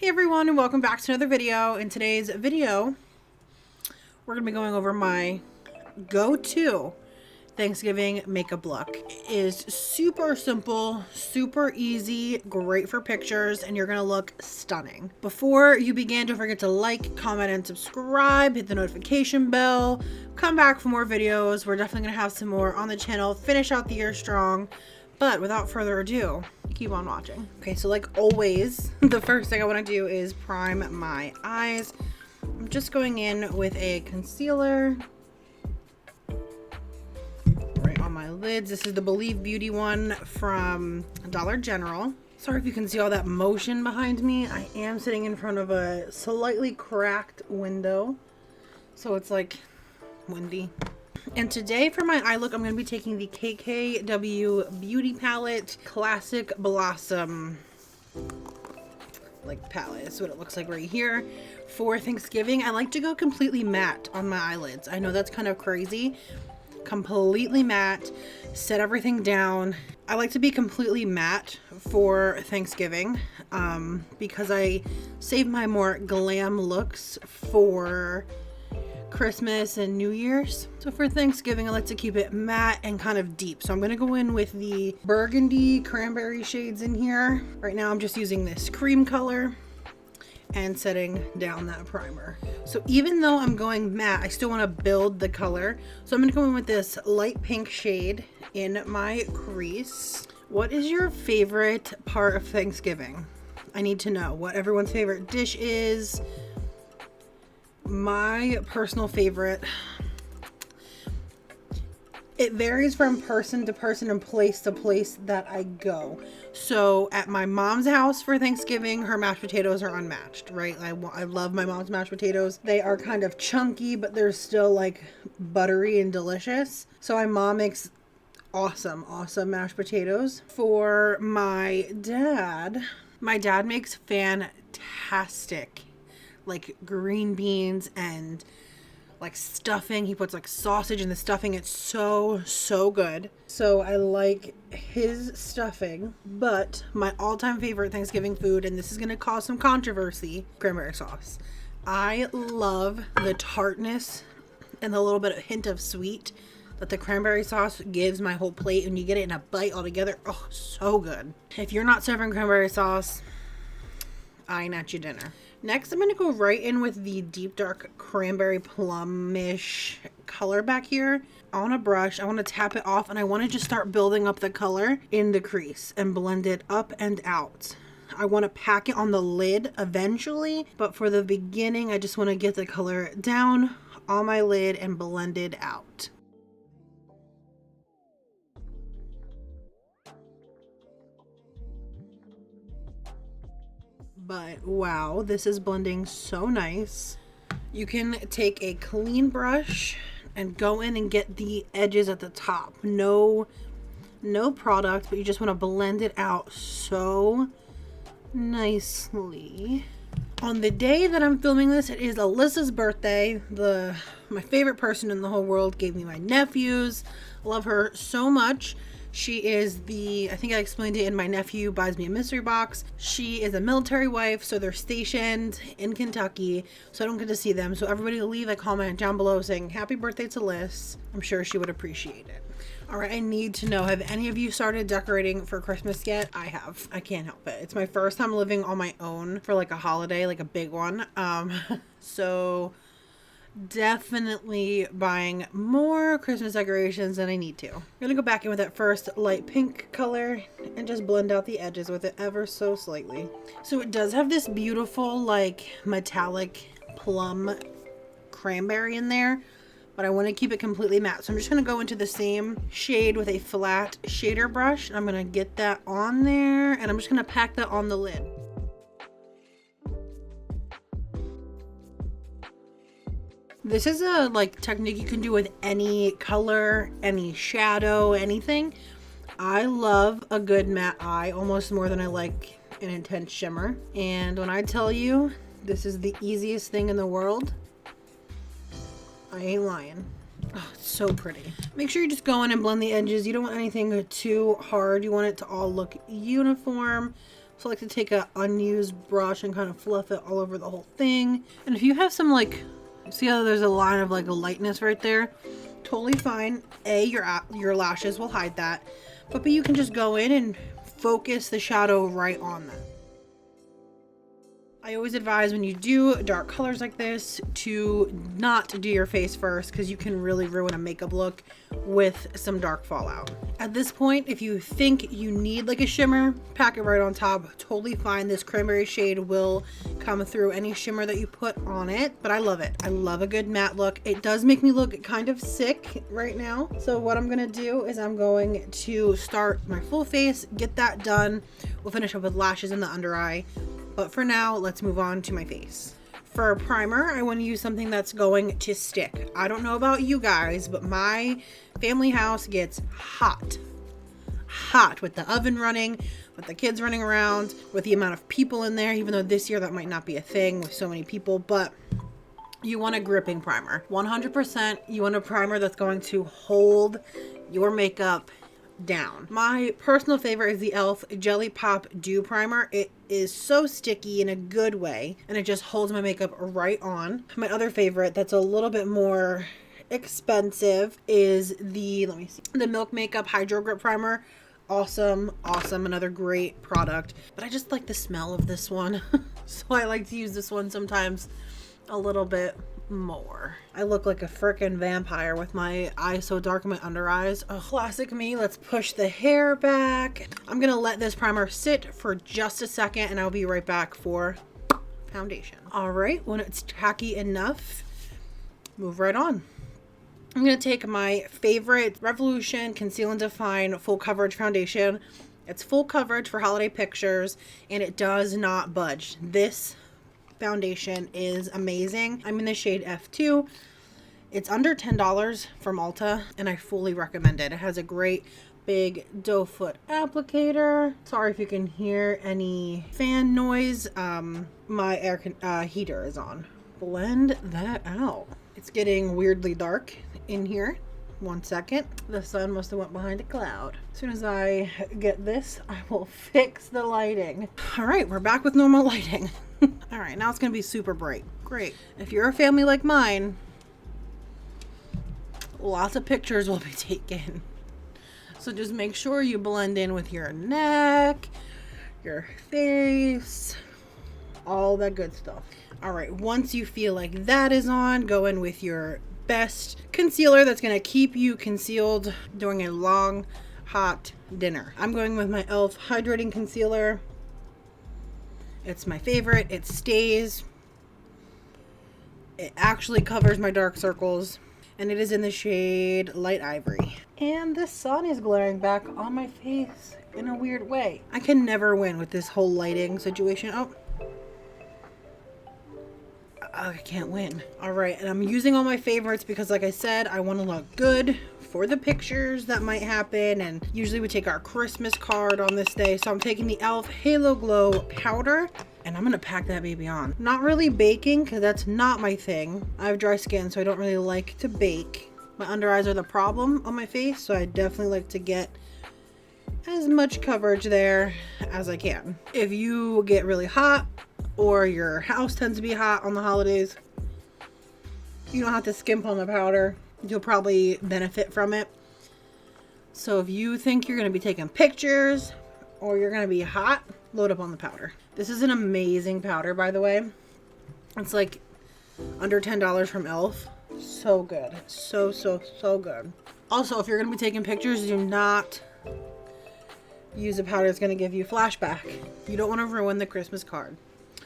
Hey everyone, and welcome back to another video. In today's video, we're going to be going over my go-to Thanksgiving makeup look. It is super simple, super easy, great for pictures, and you're going to look stunning. Before you begin, don't forget to like, comment, and subscribe. Hit the notification bell. Come back for more videos. We're definitely going to have some more on the channel. Finish out the year strong. But without further ado, keep on watching. Okay, so like always, the first thing I want to do is prime my eyes. I'm just going in with a concealer right on my lids. This is the Believe Beauty one from Dollar General. Sorry if you can see all that motion behind me. I am sitting in front of a slightly cracked window, so it's like windy. And today for my eye look, I'm going to be taking the KKW Beauty Palette Classic Blossom palette. That's what it looks like right here. For Thanksgiving, I like to go completely matte on my eyelids. I know that's kind of crazy. Completely matte, set everything down. I like to be completely matte for Thanksgiving because I save my more glam looks for Christmas and New Year's. So for Thanksgiving, I like to keep it matte and kind of deep. So I'm going to go in with the burgundy cranberry shades in here. Right now I'm just using this cream color and setting down that primer. So even though I'm going matte, I still want to build the color. So I'm going to go in with this light pink shade in my crease. What is your favorite part of Thanksgiving? I need to know what everyone's favorite dish is. My personal favorite, it varies from person to person and place to place that I go. So at my mom's house for Thanksgiving, her mashed potatoes are unmatched, right? I love my mom's mashed potatoes. They are kind of chunky, but they're still like buttery and delicious. So my mom makes awesome mashed potatoes. For my dad makes fantastic like green beans and like stuffing. He puts like sausage in the stuffing. It's so good. So I like his stuffing. But my all-time favorite Thanksgiving food, and this is gonna cause some controversy, cranberry sauce. I love the tartness and the little bit of hint of sweet that the cranberry sauce gives my whole plate, and you get it in a bite all together. Oh, so good. If you're not serving cranberry sauce, I ain't at your dinner. Next, I'm going to go right in with the deep dark cranberry plumish color back here on a brush. I want to tap it off, and I want to just start building up the color in the crease and blend it up and out. I want to pack it on the lid eventually, but for the beginning, I just want to get the color down on my lid and blend it out. But wow, this is blending so nice. You can take a clean brush and go in and get the edges at the top. No product, but you just want to blend it out so nicely. On the day that I'm filming this, it is Alyssa's birthday. My favorite person in the whole world gave me my nephews. Love her so much. She is I think I explained it in My Nephew Buys Me a Mystery Box. She is a military wife, so they're stationed in Kentucky, so I don't get to see them. So everybody leave a comment down below saying happy birthday to Liz. I'm sure she would appreciate it. All right, I need to know, have any of you started decorating for Christmas yet? I have. I can't help it. It's my first time living on my own for like a holiday, like a big one. So definitely buying more Christmas decorations than I need to. I'm gonna go back in with that first light pink color and just blend out the edges with it ever so slightly. So it does have this beautiful like metallic plum cranberry in there, but I want to keep it completely matte. So I'm just going to go into the same shade with a flat shader brush. I'm going to get that on there, and I'm just going to pack that on the lid. This is a technique you can do with any color, any shadow, anything. I love a good matte eye almost more than I like an intense shimmer. And when I tell you this is the easiest thing in the world, I ain't lying. Oh, it's so pretty. Make sure you just go in and blend the edges. You don't want anything too hard. You want it to all look uniform. So I like to take a unused brush and kind of fluff it all over the whole thing. And if you have some like, see how there's a line of like a lightness right there? Totally fine. A, your lashes will hide that. But B, you can just go in and focus the shadow right on that. I always advise when you do dark colors like this to not do your face first, because you can really ruin a makeup look with some dark fallout. At this point, if you think you need like a shimmer, pack it right on top. Totally fine. This cranberry shade will come through any shimmer that you put on it, but I love it. I love a good matte look. It does make me look kind of sick right now. So what I'm gonna do is I'm going to start my full face, get that done. We'll finish up with lashes and the under eye. But for now, let's move on to my face. For a primer, I want to use something that's going to stick. I don't know about you guys, but my family house gets hot with the oven running, with the kids running around, with the amount of people in there, even though this year that might not be a thing with so many people, but you want a gripping primer. 100%, you want a primer that's going to hold your makeup down. My personal favorite is the e.l.f. Jelly Pop Dew Primer. It is so sticky in a good way, and it just holds my makeup right on. My other favorite that's a little bit more expensive is the, let me see, the Milk Makeup Hydro Grip Primer. Awesome, another great product. But I just like the smell of this one. So I like to use this one sometimes a little bit more. I look like a freaking vampire with my eyes so dark in my under eyes. Oh, classic me. Let's push the hair back. I'm gonna let this primer sit for just a second and I'll be right back for foundation. All right, when it's tacky enough, move right on. I'm gonna take my favorite Revolution Conceal and Define Full Coverage Foundation. It's full coverage for holiday pictures and it does not budge. This foundation is amazing. I'm in the shade F2. It's under $10 from Ulta and I fully recommend it. It has a great big doe foot applicator. Sorry if you can hear any fan noise. My air heater is on. Blend that out. It's getting weirdly dark in here. 1 second. The sun must have went behind a cloud. As soon as I get this, I will fix the lighting. All right, we're back with normal lighting. All right, now it's gonna be super bright. Great. If you're a family like mine, lots of pictures will be taken. So just make sure you blend in with your neck, your face, all that good stuff. All right, once you feel like that is on, go in with your best concealer that's going to keep you concealed during a long, hot dinner. I'm going with my e.l.f. Hydrating Concealer. It's my favorite. It stays. It actually covers my dark circles. And it is in the shade Light Ivory. And the sun is glaring back on my face in a weird way. I can never win with this whole lighting situation. Oh. I can't win. All right, and I'm using all my favorites because like I said, I want to look good for the pictures that might happen, and usually we take our Christmas card on this day. So I'm taking the e.l.f. Halo Glow powder and I'm gonna pack that baby on. Not really baking because that's not my thing. I have dry skin, so I don't really like to bake. My under eyes are the problem on my face, so I definitely like to get as much coverage there as I can. If you get really hot or your house tends to be hot on the holidays, you don't have to skimp on the powder. You'll probably benefit from it. So if you think you're going to be taking pictures or you're going to be hot, load up on the powder. This is an amazing powder, by the way. It's like under $10 from e.l.f. So good. So good. Also, if you're going to be taking pictures, do not use a powder that's going to give you flashback. You don't want to ruin the Christmas card.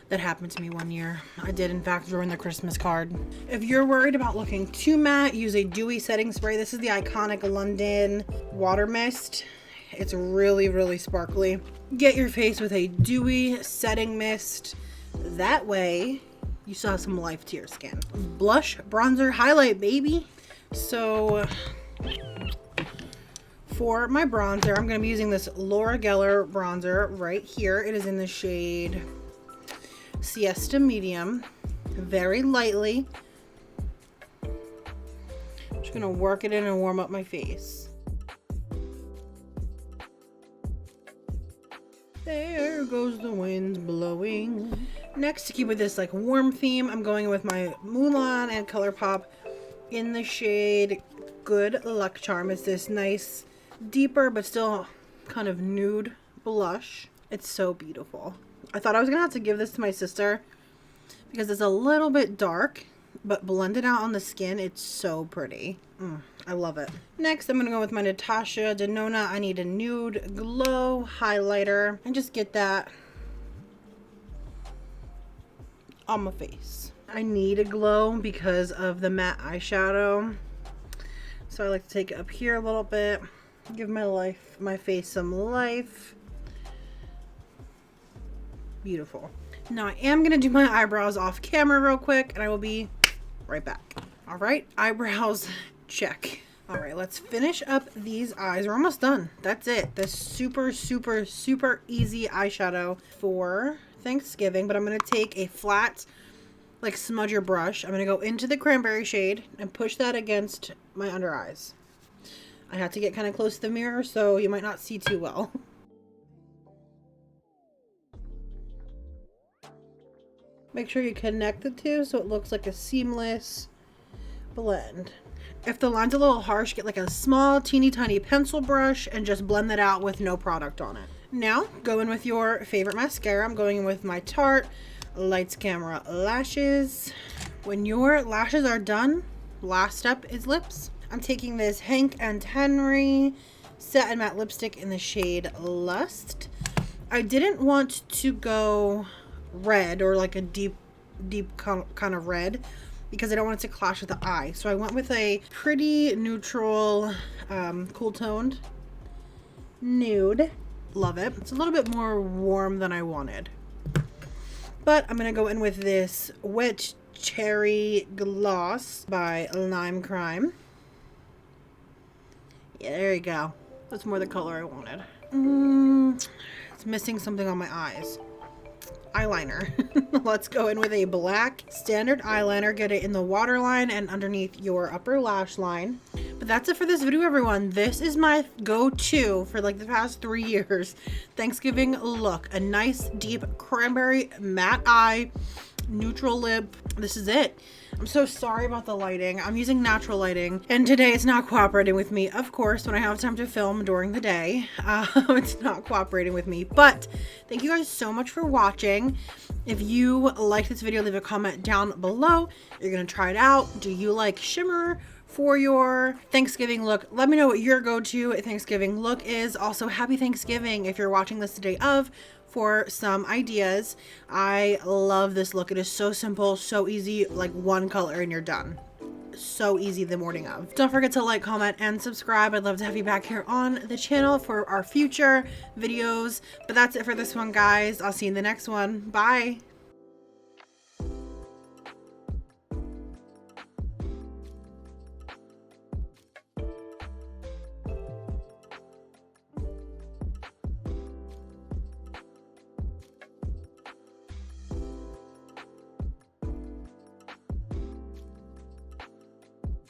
That happened to me one year. I did in fact ruin the Christmas card. If you're worried about looking too matte, use a dewy setting spray. This is the iconic London Water Mist. It's really sparkly. Get your face with a dewy setting mist. That way you still have some life to your skin. Blush, bronzer, highlight, baby. So for my bronzer, I'm going to be using this Laura Geller bronzer right here. It is in the shade Siesta Medium, very lightly. I'm just gonna work it in and warm up my face. There goes the wind blowing. Next, to keep with this like warm theme, I'm going with my Mulan and ColourPop in the shade Good Luck Charm. It's this nice, deeper, but still kind of nude blush. It's so beautiful. I thought I was gonna have to give this to my sister because it's a little bit dark, but blended out on the skin, it's so pretty. I love it. Next, I'm gonna go with my Natasha Denona I Need a Nude Glow highlighter and just get that on my face. I need a glow because of the matte eyeshadow, so I like to take it up here a little bit, give my face some life. Beautiful. Now I am gonna do my eyebrows off camera real quick, and I will be right back. All right, eyebrows check. All right, let's finish up these eyes. We're almost done. That's it. The super, super, super easy eyeshadow for Thanksgiving, but I'm gonna take a flat, like smudger brush. I'm gonna go into the cranberry shade and push that against my under eyes. I have to get kind of close to the mirror, so you might not see too well. Make sure you connect the two so it looks like a seamless blend. If the line's a little harsh, get like a small teeny tiny pencil brush and just blend that out with no product on it. Now, go in with your favorite mascara. I'm going in with my Tarte Lights Camera Lashes. When your lashes are done, last step is lips. I'm taking this Hank and Henry Satin Matte Lipstick in the shade Lust. I didn't want to go red or like a deep kind of red because I don't want it to clash with the eye. So I went with a pretty neutral, cool toned nude. Love it. It's a little bit more warm than I wanted. But I'm going to go in with this Wet Cherry Gloss by Lime Crime. Yeah, there you go. That's more the color I wanted. It's missing something on my eyes. Eyeliner. Let's go in with a black standard eyeliner. Get it in the waterline and underneath your upper lash line. But that's it for this video, everyone. This is my go-to for like the past 3 years Thanksgiving look. A nice deep cranberry matte eye, neutral lip. This is it. I'm so sorry about the lighting. I'm using natural lighting, and today it's not cooperating with me. Of course, when I have time to film during the day, it's not cooperating with me. But thank you guys so much for watching. If you like this video, leave a comment down below. You're gonna try it out. Do you like shimmer for your Thanksgiving look? Let me know what your go-to Thanksgiving look is. Also, happy Thanksgiving if you're watching this the day of, for some ideas. I love this look. It is so simple, so easy, like one color and you're done. So easy the morning of. Don't forget to like, comment, and subscribe. I'd love to have you back here on the channel for our future videos. But that's it for this one, guys. I'll see you in the next one. Bye.